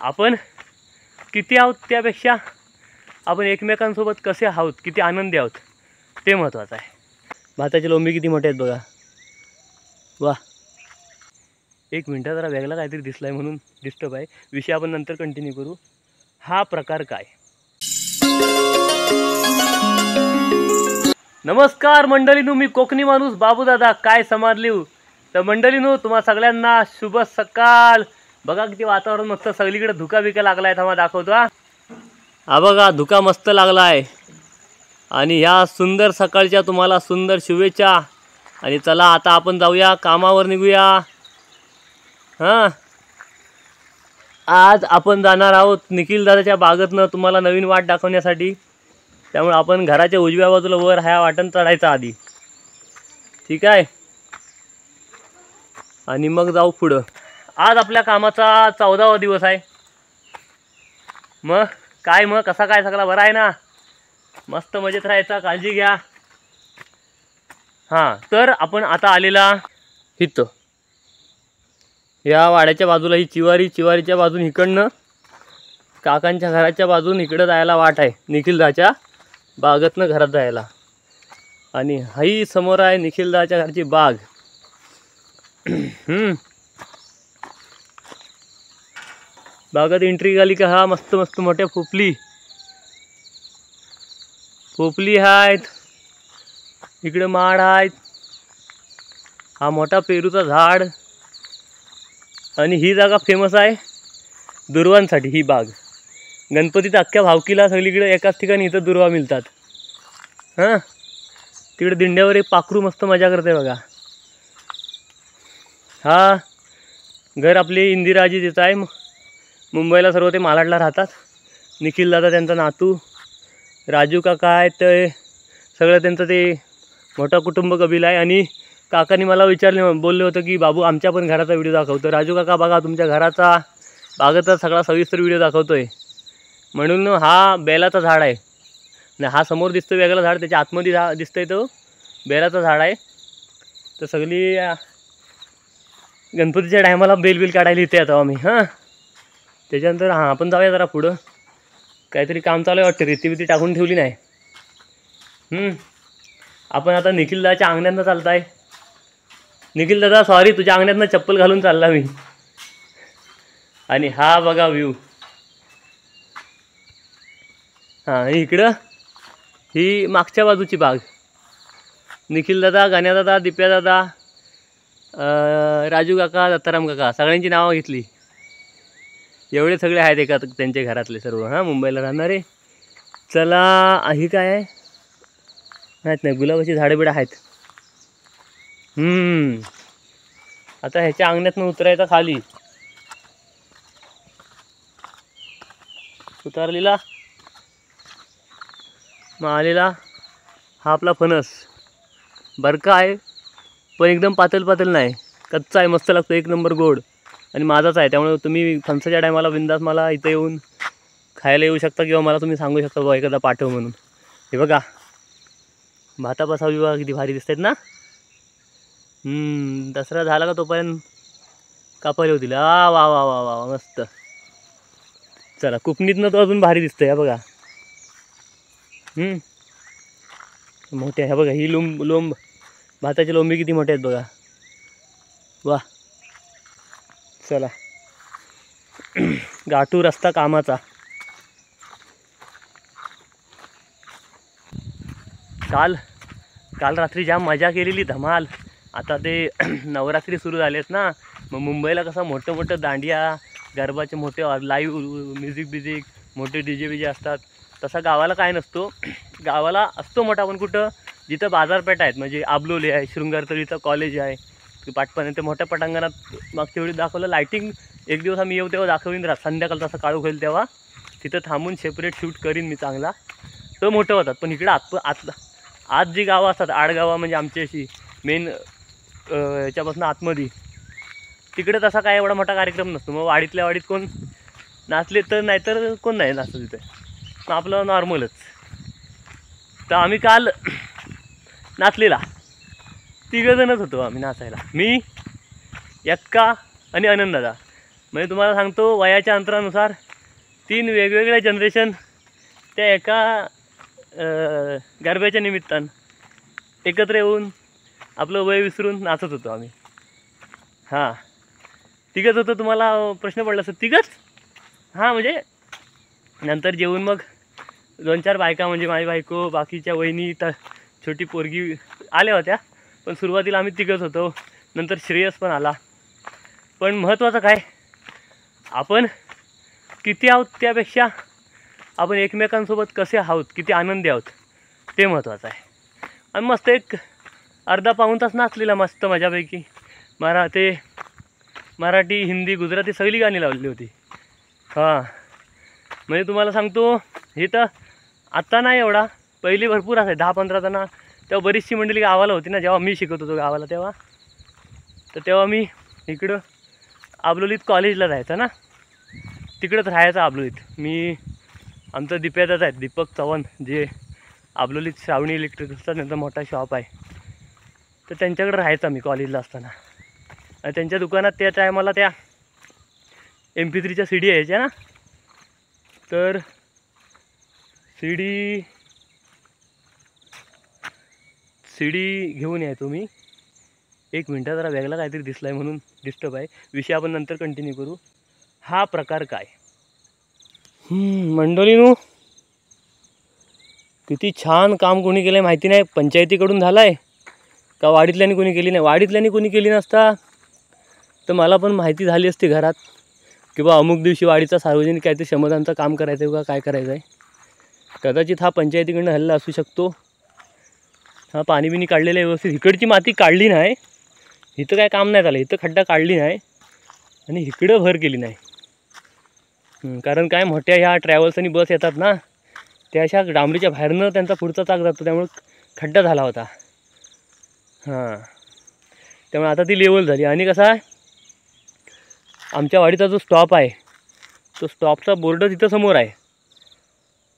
आपण किती आहोत त्यापेक्षा आपण एकमेकांसोबत कसे आहोत, किती आनंदी आहोत ते महत्त्वाचं आहे. भाताचे लोंबी किती मोठे आहेत बघा. वा, एक मिनटं जरा वेगळा काहीतरी दिसला आहे म्हणून डिस्टर्ब आहे. विषय आपण नंतर कंटिन्यू करू. हा प्रकार काय? नमस्कार मंडळीनो, मी कोकणी माणूस बाबूदादा. काय समाजलीव तर मंडळीनो, तुम्हा सगळ्यांना शुभ सकाळ. बघा किती वातावरण मस्त, सगळीकडे धुका बिका लागला आहे. थांबा दाखवतो. हा बघा, धुका मस्त लागला आहे. आणि ह्या सुंदर सकाळच्या तुम्हाला सुंदर शुभेच्छा. आणि चला आता आपण जाऊया, कामावर निघूया. हां, आज आपण जाणार आहोत निखिल दादाच्या बागेतनं तुम्हाला नवीन वाट दाखवण्यासाठी. त्यामुळे आपण घराच्या उजव्या बाजूला वर ह्या वाटण चढायचं आधी, ठीक आहे. आणि मग जाऊ पुढं. आज आपल्या कामाचा 14वा दिवस आहे. मग काय, मग कसा काय सगळा बरा आहे ना? मस्त मजेत राहायचा, काळजी घ्या. हां, तर आपण आता आलेला इथं या वाड्याच्या बाजूला ही चिवारीच्या बाजून इकडनं काकांच्या घराच्या बाजून इकडं जायला वाट आहे निखिलदाच्या बागेतनं घरात जायला. आणि हाही समोर आहे निखिलदाच्या घरची बाग. बागात एंट्री झाली का हा मस्त मस्त मोठ्या पोपली आहेत. इकडे माड आहेत. हा मोठा पेरूचा झाड. आणि ही जागा फेमस आहे दुर्वांसाठी. ही बाग गणपतीत अख्ख्या भावकीला सगळीकडे एकाच ठिकाणी इथं दुर्वा मिळतात. हां, तिकडे दिंड्यावर एक पाखरू मस्त मजा करते बघा. हा घर आपली इंदिराजी तिथं आहे. मुंबईला सर्व ते मालाडला राहतात. निखिल दादा त्यांचा नातू, राजू काका आहेत. ते सगळं त्यांचं ते मोठा कुटुंब कबील आहे. आणि काकांनी मला बोलले होतं की बाबू आमच्या पण घराचा व्हिडिओ दाखवतो. राजू काका बघा, तुमच्या घराचा बागेचा सगळा सविस्तर व्हिडिओ दाखवतोय. म्हणून हा बेलाचा झाड आहे. आणि हा समोर दिसतो वेगळा झाड, त्याच्या आतमध्ये दिसतंय तो बेलाचा झाड आहे. तर सगळी गणपतीच्या टायमाला बेल काढायला इथे येतो आम्ही. हां, त्याच्यानंतर हां आपण जाऊया जरा पुढं. काहीतरी काम चालू आहे वाटतं, रेती टाकून ठेवली नाही. आपण आता निखिल दादाच्या अंगणातनं चालत आहे. निखिल दादा सॉरी, तुझ्या अंगणातनं चप्पल घालून चालला मी. आणि हा बघा व्ह्यू. हां, इकडं ही मागच्या बाजूची बाग. निखिल दादा, गाण्या दादा, दिप्या दादा, राजू काका, दत्ताराम काका सगळ्यांची नावं घेतली. एवढे सगळे आहेत एका त्यांच्या घरातले सर्व. हां, मुंबईला राहणारे. चला, ही काय आहे माहीत नाही. गुलाबाची झाडं बिडं आहेत. आता ह्याच्या अंगणातनं उतरायचं खाली. उतरलेला मग आलेला हा आपला फणस. बरका आहे पण एकदम पातळ नाही, कच्चा आहे, मस्त लागतो, एक नंबर गोड. आणि माझाच आहे. त्यामुळे तुम्ही फणसाच्या टायमाला बिंदास मला इथं येऊन खायला येऊ शकता, किंवा मला तुम्ही सांगू शकता बाबा एखादा पाठव म्हणून. हे बघा भातापासावी बघा किती भारी दिसतात ना. दसरा झाला का तोपर्यंत कापायला होतील. वा वा वा वा वा मस्त. चला, कुपणीतनं तो अजून भारी दिसतंय. हा बघा मोठे आहे बघा. ही लोंब भाताचे लोंबी किती मोठे आहेत बघा. वा, चला गाठू रस्ता कामाचा. काल रात्री जाम मजा केलेली, धमाल. आता ते नवरात्री सुरू झालेत ना, मग मुंबईला कसं मोठं दांडिया गरबाचे मोठे लाईव्ह म्युझिक मोठे DJ असतात. तसा गावाला काय नसतो. गावाला असतो मोठा, पण कुठं जिथं बाजारपेठ आहेत, म्हणजे आबलोली आहे, शृंगारतळीचं कॉलेज आहे, पाटपान ते मोठ्या पटांगणात मागच्या वेळी दाखवलं. लायटिंग एक दिवस आम्ही येऊ तेव्हा दाखवीन, संध्याकाळ तसं काळू होईल तेव्हा तिथं थांबून सेपरेट शूट करीन मी चांगला. तो मोठं होतात. पण इकडं आत जी गावं असतात, आडगावं म्हणजे आमची अशी मेन ह्याच्यापासून आतमध्ये, तिकडे तसा काय एवढा मोठा कार्यक्रम नसतो. मग वाडीतल्या वाडीत कोण नाचले तर, नाहीतर कोण नाही नाचतो तिथे. मग आपलं नॉर्मलच. तर आम्ही काल नाचलेला 3 जणच होतो आम्ही नाचायला. मी, यक्का आणि आनंद दादा. म्हणजे तुम्हाला सांगतो वयाच्या अंतरानुसार 3 वेगवेगळ्या जनरेशन त्या एका गरब्याच्या निमित्तानं एकत्र येऊन आपलं वय विसरून नाचत होतो आम्ही. हां, तिघंच होतं. तुम्हाला प्रश्न पडला असं तिघंच? हां, म्हणजे नंतर जेवून मग 2-4 बायका म्हणजे माझी बायको, बाकीच्या वहिनी, तर छोटी पोरगी आल्या होत्या. पण सुरुवातीला आम्ही तिघंच होतो. नंतर श्रेयस पण आला. पण महत्त्वाचं काय, आपण किती आहोत त्यापेक्षा आपण एकमेकांसोबत कसे आहोत, किती आनंदी आहोत ते महत्त्वाचं आहे. आणि मस्त एक अर्धा पाऊण तास नाचलेला मस्त मजापैकी. मराठी, हिंदी, गुजराती सगळी गाणी लावलेली होती. हां, म्हणजे तुम्हाला सांगतो इथं आत्ता नाही एवढा, पहिली भरपूर असाय 10-15 जण. तेव्हा बरीचशी मंडळी गावाला होती ना, जेव्हा मी शिकत होतो गावाला तेव्हा मी इकडं आबलोलीत कॉलेजला जायचं ना, तिकडंच राहायचं आबलोलीत. मी आमचा दिप्याचाच आहे, दीपक चव्हाण, जे आबलोलीत श्रावणी इलेक्ट्रिकलचा त्यांचा मोठा शॉप आहे. तर त्यांच्याकडे राहायचा मी कॉलेजला असताना. आणि त्यांच्या दुकानात त्या टायमाला त्या MP3च्या CD यायच्या ना, तर CD घेऊन यायचो मी. एक मिनटं, जरा वेगळा काहीतरी दिसला आहे म्हणून डिस्टर्ब आहे. विषय आपण नंतर कंटिन्यू करू. हा प्रकार काय मंडळीनो, किती छान काम कोणी केलं आहे माहिती नाही. पंचायतीकडून झालं आहे का वाडीतल्यानी कोणी केली नाही? वाडीतल्यानी कोणी केली नसता तर मला पण माहिती झाली असती घरात की बा अमुक दिवशी वाडीचा सार्वजनिक काहीतरी श्रमदानचं काम करायचं आहे का काय करायचं आहे. कदाचित हा पंचायतीकडनं हल्ला असू शकतो. हा पाणी बिणी काढलेलं आहे व्यवस्थित. इकडची माती काढली नाही, इथं काय काम नाही झालं. इथं खड्डा काढली नाही आणि इकडं भर केली नाही. कारण काय, मोठ्या ह्या ट्रॅव्हल्स आणि बस येतात ना, त्या अशा डांबरीच्या बाहेरनं त्यांचा पुढचा चाक जातो, त्यामुळे खड्डा झाला होता. हां, त्यामुळे आता ती लेवल झाली. आणि कसा आहे, आमच्या वाडीचा जो स्टॉप आहे तो स्टॉपचा बोर्ड तिथं समोर आहे.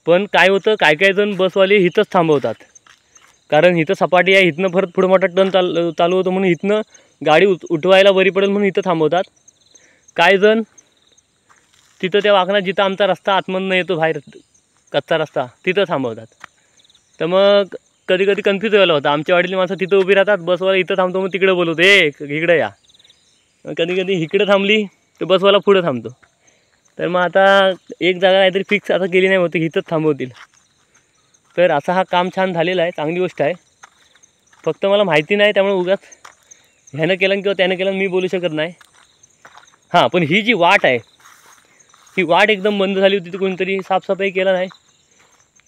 पण काय होतं, काय जण बसवाले इथंच थांबवतात, कारण इथं सपाटी आहे. इथनं परत पुढं मोठा टर्न चालू होतो म्हणून इथनं गाडी उठवायला बरी पडेल म्हणून इथं थांबवतात. काय जण तिथं त्या वाकणात जिथं आमचा रस्ता आतमधनं येतो बाहेर, कच्चा रस्ता, तिथं थांबवतात. तर मग कधी कन्फ्यूज व्हायला होतं. आमच्या वाडीतली माणसं तिथं उभी राहतात, बसवाला इथं थांबतो मग तिकडे बोलवतो इकडे या. कधी इकडे थांबली तर बसवाला पुढं थांबतो. तर मग आता एक जागा काहीतरी फिक्स आता केली नाही होती, इथंच थांबवतील. तर असा हा काम छान झालेला आहे, चांगली गोष्ट आहे. फक्त मला माहिती नाही, त्यामुळे उगाच ह्यानं केलं किंवा त्यानं केलं मी बोलू शकत नाही. हां, पण ही जी वाट आहे, ही वाट एकदम बंद झाली होती. तर कोणीतरी साफसफाई केला नाही.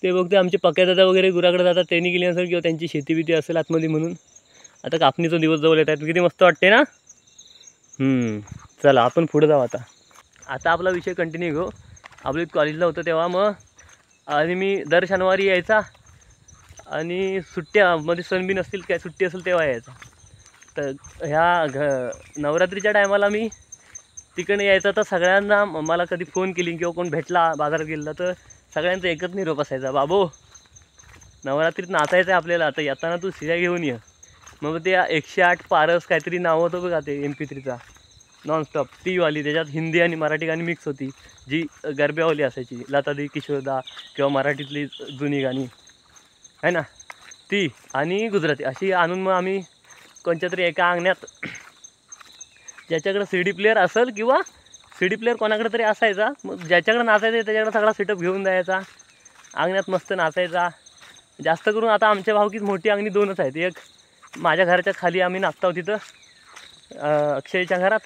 ते बघते आमचे पक्या दादा वगैरे गुराकडे जातात, त्यांनी केली नसेल किंवा त्यांची शेतीबिती असेल आतमध्ये म्हणून. आता कापणीचा दिवस जवळ येत आहेत, किती मस्त वाटते ना. चला आपण पुढे जाऊ. आता आपला विषय कंटिन्यू घेऊ. आपल्या कॉलेजला होतं तेव्हा मग, आणि मी दर शनिवारी यायचा आणि सुट्ट्यामध्ये सणबीन असतील काय सुट्टी असेल तेव्हा यायचा. तर ह्या नवरात्रीच्या टायमाला मी तिकडे यायचा. तर सगळ्यांना मला कधी फोन केली किंवा कोण भेटला बाजारात गेला तर सगळ्यांचा एकच निरोप असायचा, बाबो नवरात्रीत नाचायचं आहे आपल्याला, आता येताना तू शिऱ्या घेऊन ये. मग ते 108 पारस काहीतरी नाव होतं बघा ते MP3चा नॉनस्टॉप, ती वाली, त्याच्यात हिंदी आणि मराठी गाणी मिक्स होती, जी गरब्यावाली असायची, लतादी, किशोरदा किंवा मराठीतली जुनी गाणी आहे ना ती, आणि गुजराती अशी आणून मग आम्ही कोणत्या तरी एका अंगण्यात, ज्याच्याकडे CD प्लेअर असेल किंवा CD प्लेअर कोणाकडे तरी असायचा, मग ज्याच्याकडे नाचायचं त्याच्याकडे सगळा सेटअप घेऊन जायचा, अंगण्यात मस्त नाचायचा. जास्त करून आता आमच्या भावकीत मोठी अंगणी 2च आहेत. एक माझ्या घराच्या खाली आम्ही नाचतो तिथं अक्षयच्या घरात,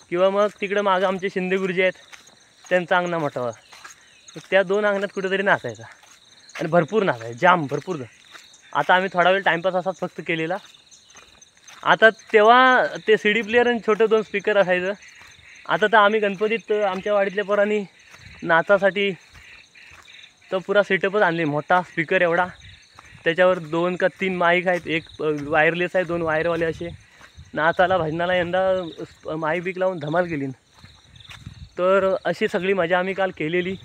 किंवा मग तिकडं मागं आमचे शिंदे गुरुजी आहेत त्यांचा अंगणा मोठा. त्या 2 अंगणात कुठेतरी नाचायचा आणि भरपूर नाचायचं, जाम भरपूर. आता आम्ही थोडा वेळ टाईमपास असाच फक्त केलेला. आता तेव्हा ते CD प्लेअर आणि छोटे 2 स्पीकर असायचं. आता तर आम्ही गणपतीत आमच्या वाडीतल्या पोरांनी नाचासाठी तर पुरा सेटअपच आणले, मोठा स्पीकर एवढा, त्याच्यावर 2 का 3 माईक आहेत, एक वायरलेस आहे, 2 वायरवाले असे. नाचाला भजनाला यंदा माईक बीक लावून धमाल केली. तर अशी सगळी मजा आम्ही काल केलेली.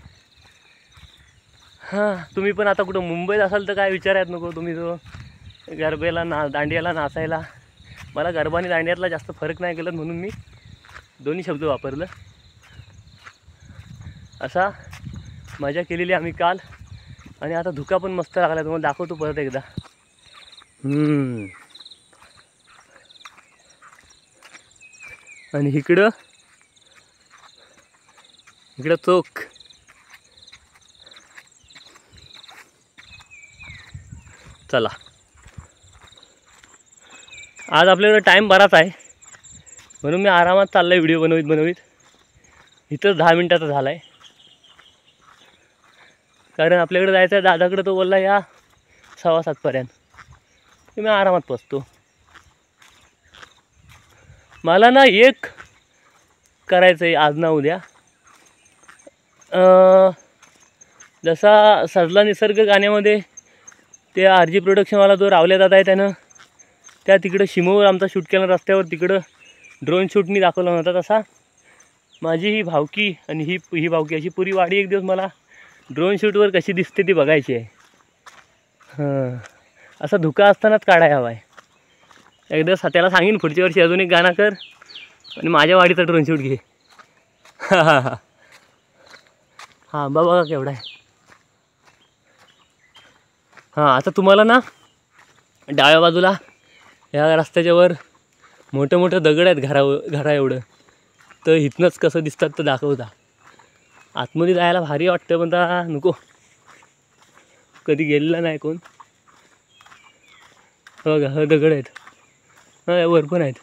हां, तुम्ही पण आता कुठं मुंबईत असाल तर काय विचारायच नको. तुम्ही जो गरब्याला दांडियाला नाचायला, मला गरबा आणि दांडियातला जास्त फरक नाही केला म्हणून मी दोन्ही शब्द वापरलं. असा मजा केलेली आम्ही काल. आणि आता धुका पण मस्त लागला, तुम्हाला दाखवतो परत एकदा. आणि इकडं चोक. चला, आज आपल्याकडे टाईम बराच आहे म्हणून मी आरामात चालला आहे व्हिडिओ बनवीत. इथंच 10 मिनटाचा झाला आहे, कारण आपल्याकडे जायचं आहे दादाकडे. तो बोलला या 6:15 मी आरामात पोचतो. मला ना एक करायचं आहे आज ना उद्या. जसा सजला निसर्ग गाण्यामध्ये ते RG प्रोडक्शनवाला जो रावल्या दादा आहे त्यानं त्या तिकडं शिमोवर आमचा शूट केला रस्त्यावर, तिकडं ड्रोन शूटनी दाखवला होता. तसा माझी ही भावकी आणि ही भावकी अशी पुरी वाडी एक दिवस मला ड्रोन शूटवर कशी दिसते ती बघायची आहे. असा धुका असतानाच काढायला हवा आहे. एकदा त्याला सांगीन पुढच्या वर्षी अजून एक गाणं कर आणि माझ्या वाडीचा ड्रोन शूट घे. हां बघा केवढा आहे. हां, आता तुम्हाला ना डाव्या बाजूला ह्या रस्त्याच्या वर मोठे मोठे दगड आहेत घरा एवढं. तर इथनंच कसं दिसतात तर दाखवता. आतमध्ये जायला भारी वाटतं पण आता नको, कधी गेलेला नाही कोण. बघा हा दगड आहेत, हां वर पण आहेत.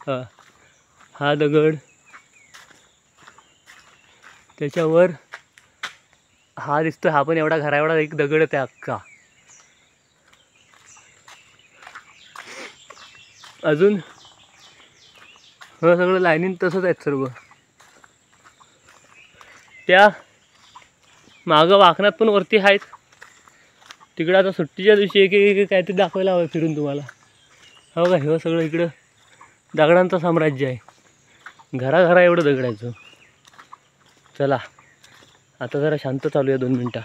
हां, हा दगड, त्याच्यावर हा दिसतो, हा पण एवढा घरा एवढा एक दगड आहे अख्खा. अजून सगळं लाईनीन तसंच आहेत सर्व. त्या मागं वाकणात पण वरती आहेत. तिकडं आता सुट्टीच्या दिवशी एक काहीतरी दाखवायला हवं फिरून तुम्हाला. हो का, हे सगळं इकडं दगडांचं साम्राज्य आहे. घरा एवढं दगडायचं. चला आता जरा शांत चालूया 2 मिनटं.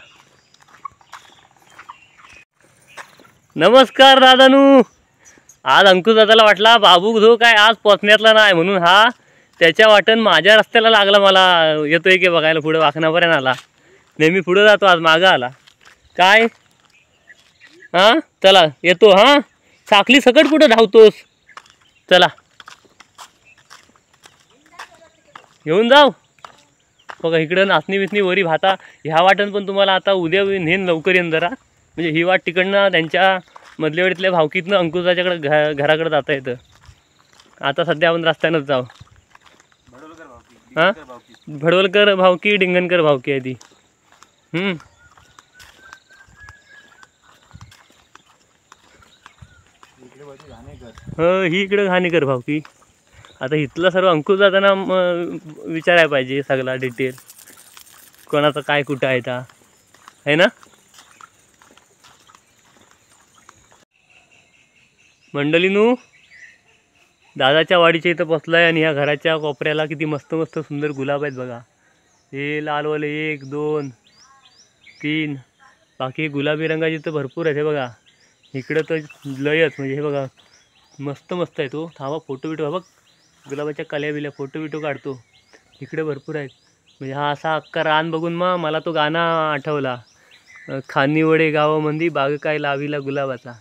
नमस्कार दादानू. आज अंकुश दादाला वाटला बाबू जो काय आज पोचण्यातला नाही म्हणून हा त्याच्या वाटण माझ्या रस्त्याला लागला. मला येतोय की बघायला, पुढे वाकणापर्यंत आला. नेहमी पुढं जातो, आज मागं आला काय. हां चला येतो. हां साखली सकट कुठं धावतोस. चला घेऊन जाऊ. बघा इकडं नाचणी बिचणी वरी भाता. ह्या वाटण पण तुम्हाला आता उद्या नेन लवकर येईन जरा. म्हणजे ही वाट तिकडनं त्यांच्या मधल्या वेळेतल्या भावकीतनं अंकुशाच्याकडे घराकडे जाता येतं. आता सध्या आपण रस्त्यानंच जाऊ. हां भडवलकर भावकी डिंगणकर भावकी आहे ती. ही इकडं घाणेकर भावकी. आता इथलं सर्व अंकुश दादांना विचारायला पाहिजे सगळा डिटेल, कोणाचं काय कुठं आहे का आहे ना. मंडळीनू दादाच्या वाडीच्या इथं पोचला आहे आणि ह्या घराच्या कोपऱ्याला किती मस्त मस्त सुंदर गुलाब आहेत बघा. हे लालवाले 1 2 3, बाकी गुलाबी रंगाचे तर भरपूर आहेत. हे बघा इकडं तर लयच, म्हणजे हे बघा मस्त मस्त आहे. तो थांबा फोटो बिटो बघ, गुलाबाच्या कल्या बिल्या फोटो बिटो काढतो. इकडे भरपूर आहेत. म्हणजे हा असा अख्खा रान बघून मग मला तो गाणं आठवला, खानिवडे गावामध्ये बाग काय लावीला गुलाबाचा.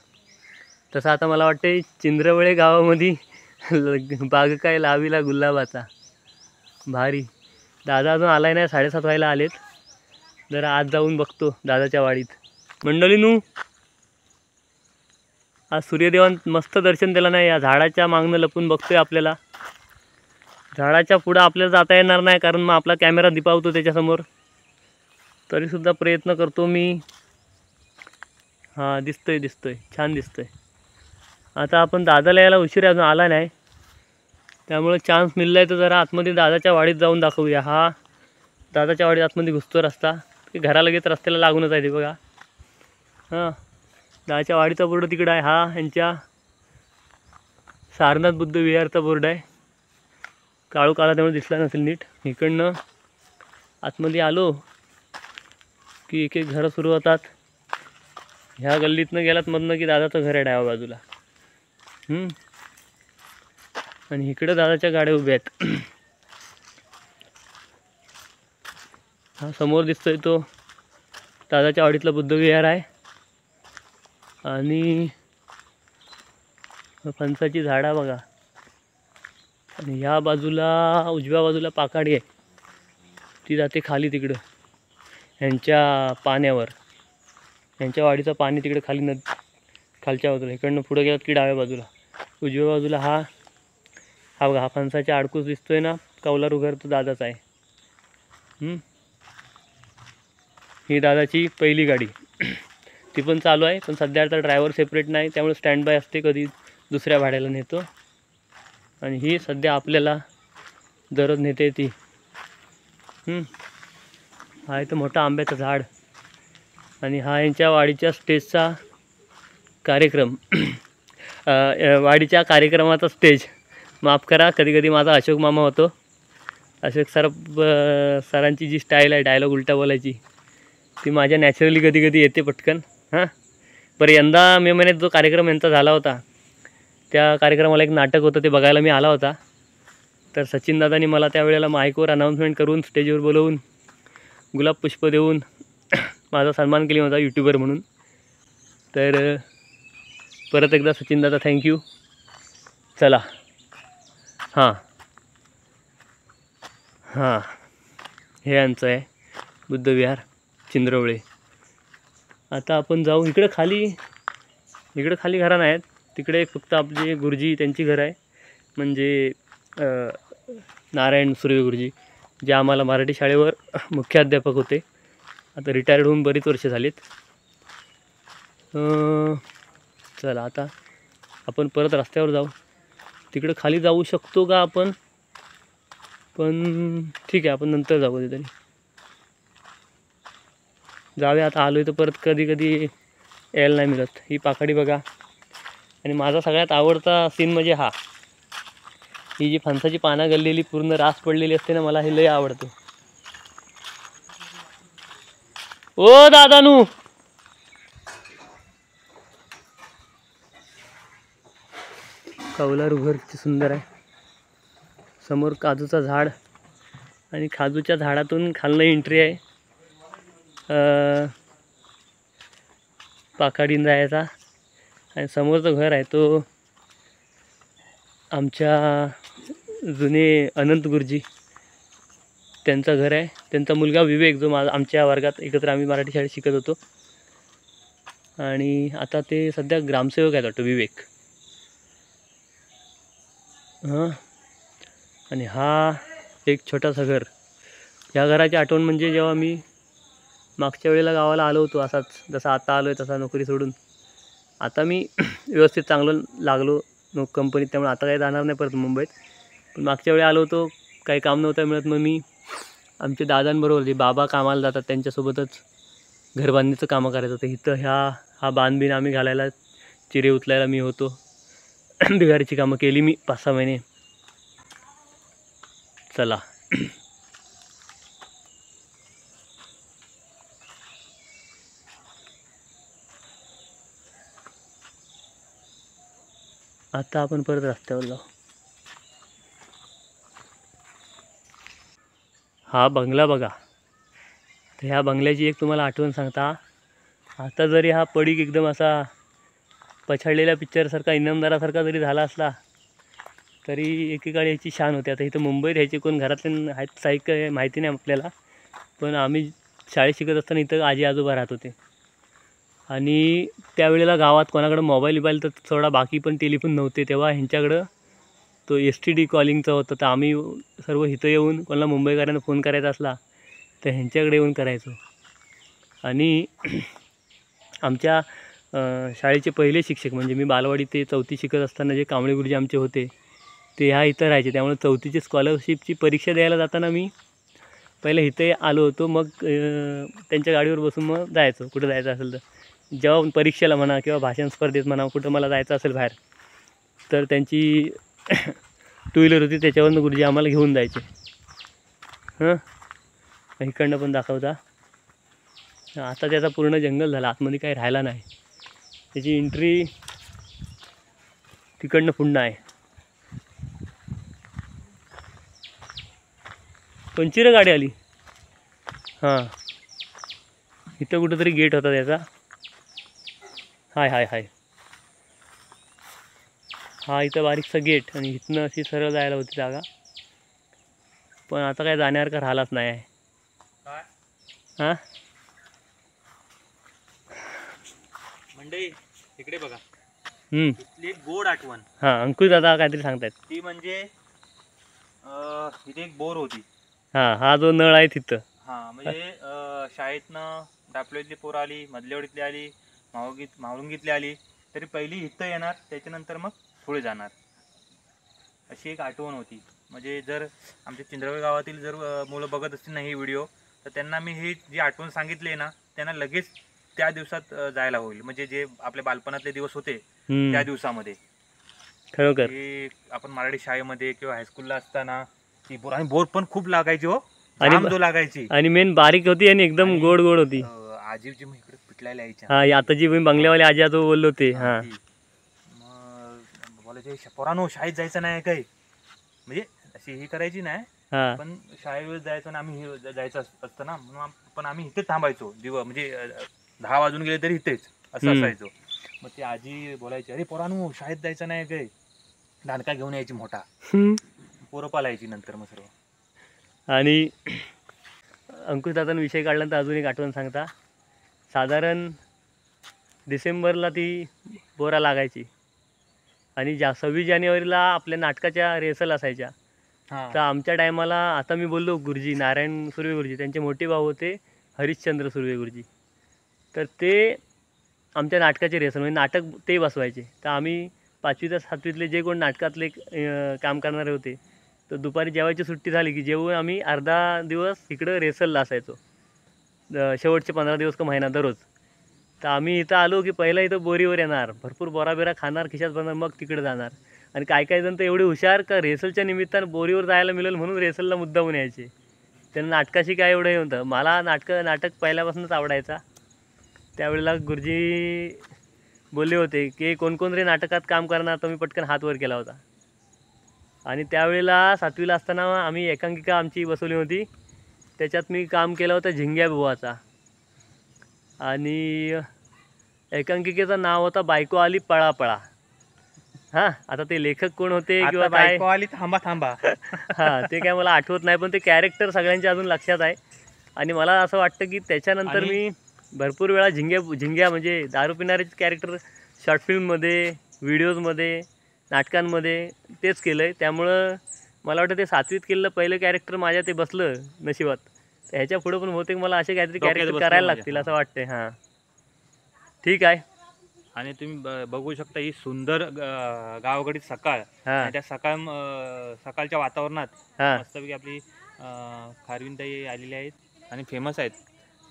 तसं आता मला वाटते चिंद्रवळे गावामध्ये बाग काय लावीला गुलाबाचा. भारी. दादा अजून आलाय नाही, 7:30 व्हायला आलेत. जरा आज जाऊन बघतो दादाच्या वाडीत. मंडळीनू आज सूर्यदेवान मस्त दर्शन दिलं नाही. या झाडाच्या मागणं लपून बघतोय आपल्याला. झाडाच्या पुढं आपल्याला जाता येणार नाही कारण मग आपला कॅमेरा दिपावतो त्याच्यासमोर. तरीसुद्धा प्रयत्न करतो मी. हां दिसतोय छान दिसतोय. आता आपण दादाला यायला उशीर अजून आला नाही, त्यामुळे चान्स मिळला आहे तर जरा आतमध्ये दादाच्या वाडीत जाऊन दाखवूया. हा दादाच्या वाडीत आतमध्ये घुसतो रस्ता, की घरा लगेच रस्त्याला लागूनच आहे ते बघा. हां दादाच्या वाडीचा बोर्ड तिकडं आहे. हा यांच्या सारनाथ बुद्ध विहारचा बोर्ड आहे. काळू काळा त्यामुळे दिसला नसेल नीट. इकडनं आतमध्ये आलो की एक एक घरं सुरू होतात. ह्या गल्लीतनं गेलात मधनं की दादाचं घर आहे डाव्या बाजूला. आणि इकडं दादाच्या गाड्या उभ्या आहेत. हा समोर दिसतोय तो दादाच्या वाडीतला बुद्धविहार आहे. आणि फणसाची झाडं बघा. आणि ह्या बाजूला उजव्या बाजूला पाकाडी आहे, ती जाते खाली तिकडं ह्यांच्या पाण्यावर. ह्यांच्या वाडीचं पाणी तिकडे खाली खालच्या बाजूला. इकडनं पुढे गेलात की डाव्या बाजूला उजव्या बाजूला हा बघा, हा फणसाच्या आडकूस दिसतोय ना, कौलारू घर, तो दादाचा आहे. ही दादाची पहिली गाडी. ती पण चालू आहे, पण सध्या आता ड्रायव्हर सेपरेट नाही, त्यामुळे स्टँड बाय असते, कधी दुसऱ्या भाड्याला नेतो. आणि ही सध्या आपल्याला दररोज नेते ती. हा इथं मोठा आंब्याचं झाड. आणि हा यांच्या वाडीच्या स्टेजचा कार्यक्रम. वाडीच्या कार्यक्रमाचा स्टेज, माफ करा, कधी कधी माझा अशोक मामा होतो. अशोक सरांची जी स्टाईल आहे डायलॉग उलटा बोलायची, ती माझ्या नॅचरली कधी कधी येते पटकन. बरं, यंदा मे महिन्यात जो कार्यक्रम यांचा झाला होता, त्या कार्यक्रमाला एक नाटक होतं, ते बघायला मी आला होता. तर सचिन दादांनी मला त्यावेळेला माईकवर अनाऊन्समेंट करून स्टेजवर बोलवून गुलाब पुष्प देऊन माझा सन्मान केला होता यूट्यूबर म्हणून. तर परत एकदा सचिन दादा थँक्यू. चला, हां हे यांचं आहे बुद्धविहार चिंद्रवळे. आता आपण जाऊ इकडे खाली. इकडे खाली घरं नाहीत, तिकडे फक्त आपले गुरुजी त्यांची घरं आहे, म्हणजे नारायण सुर्वे गुरुजी, जे आम्हाला मराठी शाळेवर मुख्याध्यापक होते. आता रिटायर्ड होऊन बरीच वर्ष झालीत. चला आता आपण परत रस्त्यावर जाऊ. तिकडे खाली जाऊ शकतो का आपण, पण ठीक आहे, आपण नंतर जाऊ कधीतरी. जाऊया, आता आलो आहे तर परत कधी कधी यायला नाही मिळत. ही पाकडी बघा. आणि माझा सगळ्यात आवडता सीन म्हणजे हा, ही जी फणसाची पानं गललेली पूर्ण रास पडलेली असते ना, मला हे लय आवडतं. ओ दादानू, कौलारू घर किती सुंदर आहे. समोर काजूचं झाड, आणि काजूच्या झाडातून खालनं एंट्री आहे पाकाडीन जायचा. आणि समोरचं घर आहे तो आमच्या जुने अनंत गुरुजी त्यांचं घर आहे. त्यांचा मुलगा विवेक, जो आमच्या वर्गात एकत्र आम्ही मराठी शाळेत शिकत होतो, आणि आता ते सध्या ग्रामसेवक आहेत वाटतं, विवेक. आणि हा एक छोटासा घर. ह्या घराची आठवण म्हणजे जेव्हा मी मागच्या वेळेला गावाला आलो होतो, असाच जसा आता आलो आहे तसा, नोकरी सोडून. आता मी व्यवस्थित चांगलं लागलो कंपनीत, त्यामुळे आता काही जाणार नाही परत मुंबईत. पण मागच्या वेळी आलो होतो, काही काम नव्हतं मिळत, मग मी आमच्या दादांबरोबर, जे बाबा कामाला जातात त्यांच्यासोबतच घरबांधणीचं कामं करायचं होतं. इथं हा बांधबीन आम्ही घालायला, चिरे उचलायला मी होतो. बिगारीची कामं केली मी 5-6 महिने. चला, आता आपण परत रस्त्यावर जाऊ. हा बंगला बघा. तर ह्या बंगल्याची एक तुम्हाला आठवण सांगता. आता जरी हा पडीक एकदम असा पछाडलेल्या पिक्चरसारखा, इनामदारासारखा जरी झाला असला, तरी एकेकाळी ह्याची शान होती. आता इथं मुंबईत ह्याचे कोण घरातले आहेत साहित्य माहिती नाही आपल्याला, पण आम्ही शाळेत शिकत असताना इथं आजी आजोबा राहत होते. आणि त्यावेळेला गावात कोणाकडं मोबाईल तर थोडा, बाकी पण टेलिफोन नव्हते तेव्हा. ह्यांच्याकडं तो STD कॉलिंगचं होतं. तर आम्ही सर्व इथं येऊन, कोणाला मुंबईकरांना फोन करायचा असला तर ह्यांच्याकडे येऊन करायचो. आणि आमच्या शाळेचे पहिले शिक्षक, म्हणजे मी बालवाडी ते 4थी शिकत असताना जे कांबळे गुरुजी आमचे होते, ते ह्या इथं राहायचे. त्यामुळे 4थीची स्कॉलरशिपची परीक्षा द्यायला जाताना मी पहिले इथे आलो होतो. मग त्यांच्या गाडीवर बसून मग जायचो कुठं जायचं असेल तर. जेव्हा परीक्षेला म्हणा किंवा भाषण स्पर्धेत म्हणा, कुठं मला जायचं असेल बाहेर, तर त्यांची 2 व्हीलर होती, त्याच्यावरनं गुरुजी आम्हाला घेऊन जायचे. इकडनं पण दाखवता. आता त्याचा पूर्ण जंगल झाला, आतमध्ये काही राहिला नाही. त्याची एंट्री तिकडनं पुन्हा आहे. कोणची रे गाडी आली? हां, इथं कुठंतरी गेट होता त्याचा. हाय हाय हाय, हा इथं बारीकसा गेट आणि इथनं अशी सरळ जायला होती जागा, पण आता काय जाण्यावर का राहिलाच नाही आहे. हां मंडई इकडे बघा, हम्म, इथली एक गोड आठवण. हां अंकुश दादा काहीतरी सांगतायत. ती म्हणजे इथे एक बोर होती. हां, हा जो नळ आहे तिथं. हा म्हणजे शाळेतनं दापलोईतली पोरं आली, मधलेवडीतली आली, मावळुंगीतली आली, तरी पहिली इथं येणार, त्याच्यानंतर मग पुढे जाणार, अशी एक आठवण होती. म्हणजे जर आमच्या चिंद्रवड गावातील जर मुलं बघत असतील ना ही व्हिडिओ, तर त्यांना मी ही जी आठवण सांगितली आहे ना, त्यांना लगेच त्या दिवसात जायला होईल. म्हणजे जे आपल्या बालपणातले दिवस होते त्या दिवसामध्ये, खरोखर की आपण मराठी शाळेमध्ये किंवा हायस्कूलला असताना ती बोर, आणि बोर पण खूप लागायची हो, आणि जाम जो लागायची, आणि मेन बारीक होती आणि एकदम गोड गोड होती. आजी जी मग इकडे पिटलायला यायच्या. हा, आता जी बंगल्यावाले आजी आजो बोललो ते. हा, मग बोलायचे पोरांनो शाळेत जायचं नाही काही, म्हणजे अशी ही करायची नाही, हा, पण शाळेवर जायचं ना आम्ही, जायचं असतं ना, म्हणून पण आम्ही इथेच थांबायचो. म्हणजे 10 वाजून गेले तरी इथेच असं असायचो. मग ती आजी बोलायची, अरे पोरांनो शाळेत जायचं नाही काही, दांडका घेऊन यायची मोठा, पोरं पालायची नंतर मग सर्व. आणि अंकुश दादांनी विषय काढल्यानंतर अजून एक आठवण सांगता. साधारण डिसेंबरला ती बोरा लागायची आणि 26 जानेवारीला आपल्या नाटकाच्या रिहर्सल असायच्या. तर आमच्या टायमाला, आता मी बोललो गुरुजी नारायण सुर्वे गुरुजी, त्यांचे मोठे भाऊ होते हरिश्चंद्र सुर्वे गुरुजी, तर ते आमच्या नाटकाचे रिहर्सल म्हणजे नाटक ते बसवायचे. तर आम्ही 5वी ते 7वीतले जे कोण नाटकातले काम करणारे होते, तर दुपारी जेवायची सुट्टी झाली की जेवून आम्ही अर्धा दिवस इकडं रिहर्सलला असायचो, शेवटचे 15 दिवस का महिना दररोज. तर आम्ही इथं आलो की पहिलं इथं बोरीवर येणार, भरपूर बोरा खाणार, खिशात बनणार, मग तिकडे जाणार. आणि काही जण तर एवढे हुशार का रेसलच्या निमित्तानं बोरीवर जायला मिळेल म्हणून रेसलला मुद्दामून यायचे. त्यांना नाटकाशी काय एवढं हे होतं. मला नाटक पहिल्यापासूनच आवडायचा. त्यावेळेला गुरुजी बोलले होते की कोण रे नाटकात काम करणार, तर मी पटकन हात वर केला होता. आणि त्यावेळेला 7वीला असताना आम्ही एकांकिका आमची बसवली होती, त्याच्यात मी काम केलं होतं झिंग्या बुवाचा. आणि एकांकिकेचं नाव होतं बायको आली पळा पळा. हां, आता ते लेखक कोण होते किंवा काय, बायको आली थांबा थांबा, हां ते काय मला आठवत नाही, पण ते कॅरेक्टर सगळ्यांच्या अजून लक्षात आहे. आणि मला असं वाटतं की त्याच्यानंतर मी भरपूर वेळा झिंग्या म्हणजे दारू पिणाऱ्याचे कॅरेक्टर शॉर्ट फिल्ममध्ये, व्हिडिओजमध्ये, नाटकांमध्ये तेच केलं आहे. त्यामुळं मला वाटतं ते 7वीत केलेलं पहिलं कॅरेक्टर माझ्या ते बसलं नशिबात. तर ह्याच्या पुढं पण बहुतेक मला असे काहीतरी कॅरेक्टर करायला लागतील असं वाटतंय. हां, ठीक आहे. आणि तुम्ही बघू शकता ही सुंदर गावाकडील सकाळ. त्या सकाळच्या वातावरणात मस्तपैकी आपली खारवीनताई आलेली आहेत आणि फेमस आहेत.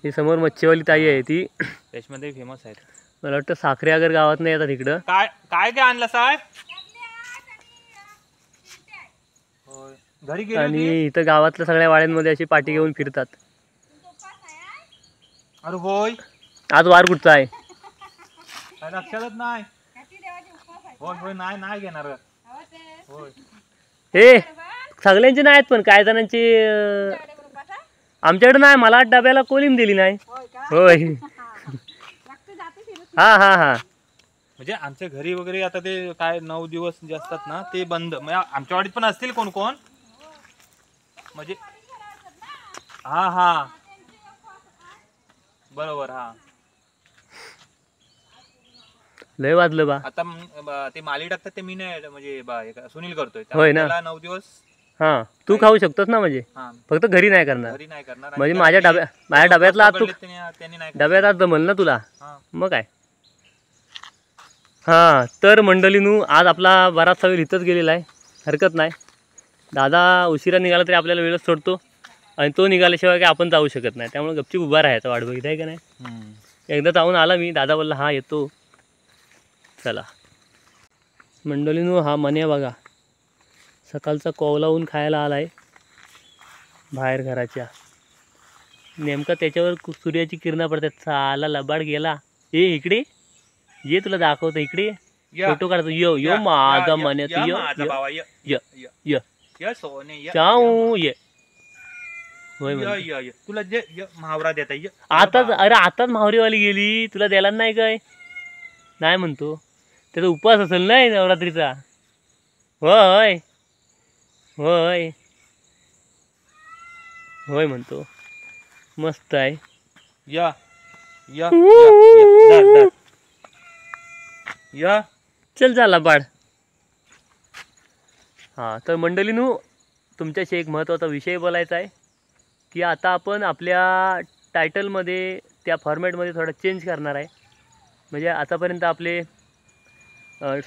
ही समोर मच्छीवाली ताई आहे, ती त्याच्यामध्ये फेमस आहेत. मला वाटतं साखरेआगर गावात नाही येतात इकडं. काय काय काय आणलं साहेब? घरी गेली आणि इथं गावातल्या सगळ्या वाड्यांमध्ये अशी पाठी घेऊन फिरतात. अरे होय, आज वार कुठचा आहे लक्षातच नाही. होय होय, नाही घेणार. होय, हे सगळ्यांचे नाही आहेत, पण काही जणांची आमच्याकडे नाही. मला डब्याला कोलिम दिली नाही. होय, हा हा हा. म्हणजे आमच्या घरी वगैरे आता ते काय 9 दिवस जे असतात ना ते बंद. म्हणजे आमच्या वाडीत पण असतील कोण कोण, म्हणजे हा हा बरोबर. हा, लय वाजलं बा. आता ते माली टाकतात ते मी नाही, म्हणजे सुनील करतोय. होय ना, 9 दिवस. हा, तू खाऊ शकतोस ना, म्हणजे फक्त घरी नाही करणार. म्हणजे माझ्या डब्यातला आज तू डब्यात आज जमल ना तुला, मग काय. हां, तर मंडळीनू आज आपला बराचसा वेळ इथंच गेलेला आहे. हरकत नाही, दादा उशिरा निघाला तरी आपल्याला वेळच सोडतो, आणि तो निघाल्याशिवाय काय आपण जाऊ शकत नाही. त्यामुळे गपचीप उभा राहायचा वाट बघित आहे का नाही. एकदा जाऊन आला मी, दादा बोलला हा येतो. चला मंडळीनू, हा मन्या बघा सकाळचा कोवलावून खायला आला आहे बाहेर घराच्या. नेमका त्याच्यावर सूर्याची किरणं पडतात. चाला लबाड गेला. इकडे ये, तुला दाखवतो. इकडे फोटो काढतो. यो माझा मन्या, तू ये. चाऊ ये. होय म्हणतो. य तुला जे महावरा देता आताच अरे आताच माहुरीवाली गेली, तुला द्यायला नाही काय? नाही म्हणतो. त्याचा उपवास असेल नाही नवरात्रीचा. होय होय होय म्हणतो. मस्त आहे. या या या, या, या. चल झाला बाळ. हां तर मंडळींनो, तुमच्याशी एक महत्त्वाचा विषय बोलायचा आहे की आता आपण आपल्या टायटलमध्ये त्या फॉर्मॅटमध्ये थोडा चेंज करणार आहे. म्हणजे आतापर्यंत आपले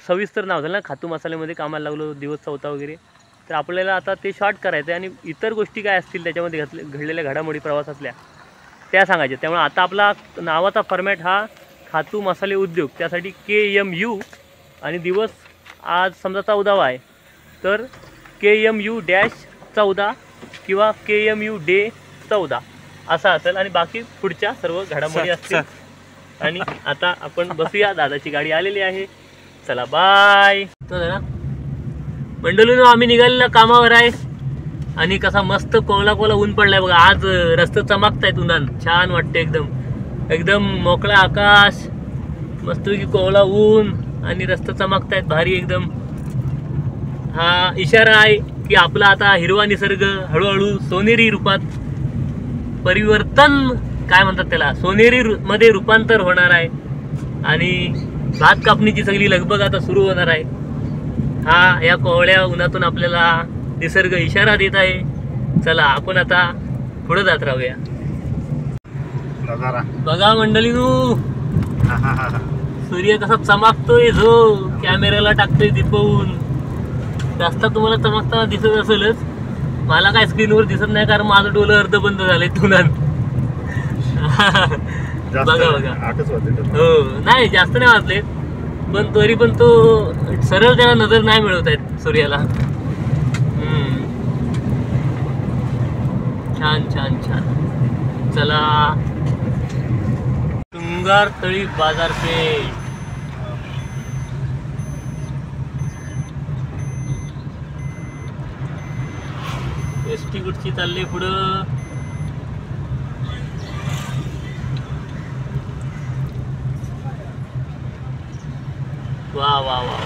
सविस्तर नाव झालं ना, खातू मसाल्यामध्ये कामाला लागलो, दिवस चौथा वगैरे. तर आपल्याला आता ते शॉर्ट करायचं आहे आणि इतर गोष्टी काय असतील त्याच्यामध्ये घडलेल्या घडामोडी प्रवासातल्या त्या सांगायच्या. त्यामुळे आता आपला नावाचा फॉर्मॅट हा खातू मसाले उद्योग, त्यासाठी KMU आणि दिवस आज समजा 14वा आहे तर KMU-14 किंवा KMU डे 14 असा असेल आणि बाकी पुढच्या सर्व घडामोडी असतील. आणि आता आपण बसूया, दादाची गाडी आलेली आहे. चला बाय. तर मंडळींनो, आम्ही निघालेला कामावर आहे आणि कसा मस्त कोवला ऊन पडलाय बघा. आज रस्ते चमकतायत उन्हान, छान वाटते. एकदम एकदम मोकळा आकाश, मस्तपैकी कोवला ऊन आणि रस्ते चमकतायत भारी एकदम. हा इशारा आहे की आपला आता हिरवा निसर्ग हळूहळू सोनेरी रूपात परिवर्तन, काय म्हणतात त्याला, सोनेरी मध्ये रूपांतर होणार आहे आणि भात कापणीची सगळी लगबग आता सुरू होणार आहे. हा या कोवळ्या उन्हातून आपल्याला निसर्ग इशारा देत आहे. चला आपण आता पुढे जात राहूया. बघा मंडळींनो, सूर्य कसा चमकतोय, जो कॅमेऱ्याला टाकतोय दिपवून. रस्ता तुम्हाला चमकताना दिसत असेलच, मला काय स्क्रीनवर दिसत नाही कारण माझं डोलं अर्ध बंद झालंय तुनान. बघा बघा, हो नाही जास्त नाही वाजले, पण तरी पण तो सरळ त्याला नजर नाही मिळवत आहेत सूर्याला. छान छान छान. चला तुंगार तळी बाजारपेठ. एसटी कुठची चालली पुढं. वा वा वा,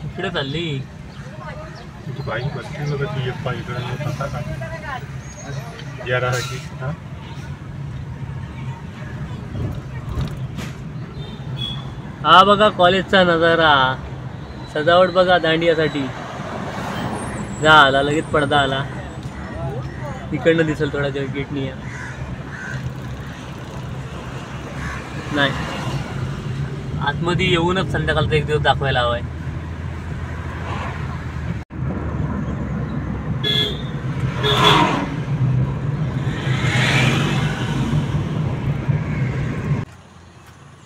इकडे चालली. बाईक बसली बघा ती एक पाय इकडे तसा का या राहायची. हा बघा कॉलेजचा नजारा, सजावट बघा दांडियासाठी. जा आला लगेच पडदा आला, इकडनं दिसेल थोडा गेटनी. नाही आतमध्ये येऊनच संध्याकाळचा एक दिवस दाखवायला हवाय.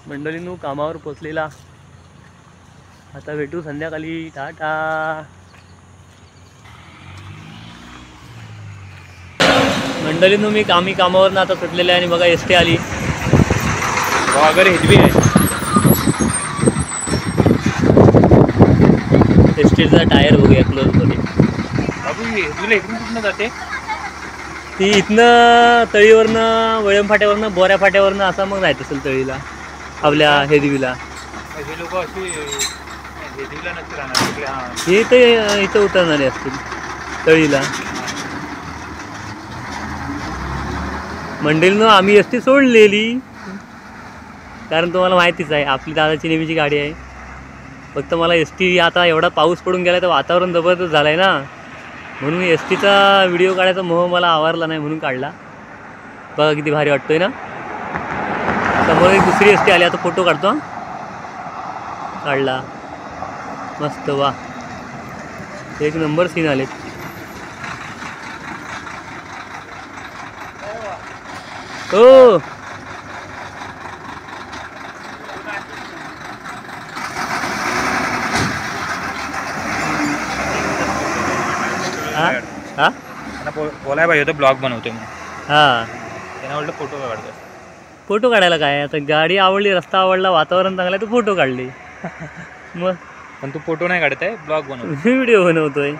मंडळींनो, कामावर पोचलेला, आता भेटू संध्याकाळी. टाटा. मंडळींनो, आम्ही कामावरनं आता सुटलेले आहे आणि बघा एसटी आली. वगैरे हिरवी आहे. एसटीचा टायर बघूया क्लोज मध्ये. बाबू तुला इकडून कुठनं जाते? ती इथनं तळीवरनं, वळम फाट्यावरनं, बोऱ्या फाट्यावरनं असा मग जायचं असेल तळीला, आपल्या हेदवीला. हे लोक अशी हेदवीला नसते राहणार इकडे. हां, हे ते इथं उतरणारे असतील तळीला. मंडळीनं आम्ही एसटी सोडलेली कारण तुम्हाला माहितीच आहे आपली दादाची नेहमीची गाडी आहे. फक्त मला एसटी आता एवढा पाऊस पडून गेला तर वातावरण जबरदस्त झालं आहे ना, म्हणून एसटीचा व्हिडिओ काढायचा मोह मला आवारला नाही म्हणून काढला. बघा किती भारी वाटतोय ना. समोर एक दुसरी एसटी आली, आता फोटो काढतो. काढला मस्त. वा, एक नंबर सीन आले. हो हा हा बोलाय पाहिजे होतं, ब्लॉग बनवतो मी. हां, त्यांना म्हटलं फोटो का काढतोय. फोटो काढायला काय आता, गाडी आवडली, रस्ता आवडला, वातावरण चांगलं आहे तर फोटो काढले. मग पण तू फोटो नाही काढत आहे, ब्लॉग बनवतो. व्हिडिओ बनवतोय.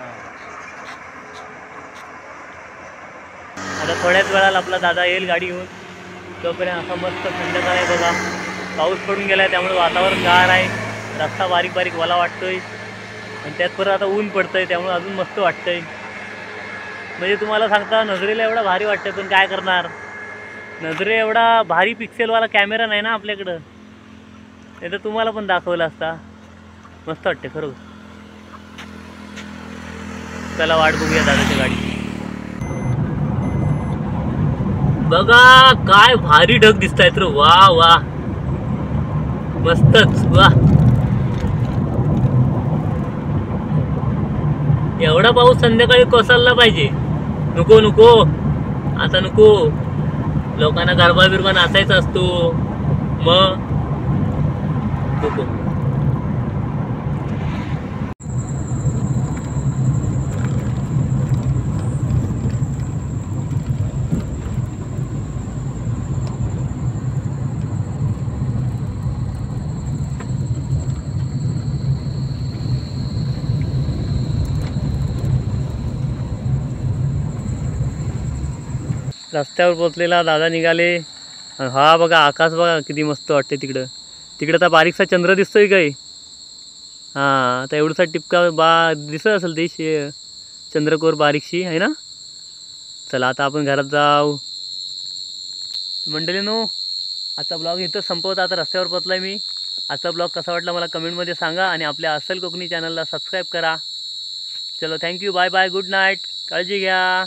आता थोड्याच वेळाला आपला दादा येईल गाडी घेऊन. तोपर्यंत असा मस्त संध्याकाळ आहे बघा, पाऊस पडून गेला आहे त्यामुळे वातावरण गार आहे, रस्ता बारीक बारीक वाला वाटतोय आणि त्यात परत आता ऊन पडतंय त्यामुळे अजून मस्त वाटतंय. म्हणजे तुम्हाला सांगता नजरेला एवढा भारी वाटतं, पण काय करणार, नजरे एवढा भारी पिक्सेलवाला कॅमेरा नाही ना आपल्याकडं, नाही तर तुम्हाला पण दाखवला असता. मस्त वाटते खरं. चला वाट बघूया दादाची गाडी. बघा काय भारी ढग दिसत आहेत रे, वा वा मस्तच वा. एवढा पाऊस संध्याकाळी कोसळला पाहिजे. नको नको आता नको, लोकांना गरबा बिरबा नाचायचा असतो मग नको. रस्त्यावर पोचलेला दादा निघाले. हा बघा आकाश बघा किती मस्त वाटते तिकडं. तिकडं आता बारीकसा चंद्र दिसतोय काय. हां आता एवढसा टिपका दिसत असेल ती चंद्रकोर बारीकशी आहे ना. चला आता आपण घरात जाऊ. मंडळींनो आजचा ब्लॉग इथं संपवता. आता रस्त्यावर पोचलाय मी. आजचा ब्लॉग कसा वाटला मला कमेंटमध्ये सांगा आणि आपल्या अस्सल कोकणी चॅनलला सबस्क्राईब करा. चलो thank you, bye bye, good night, काळजी घ्या.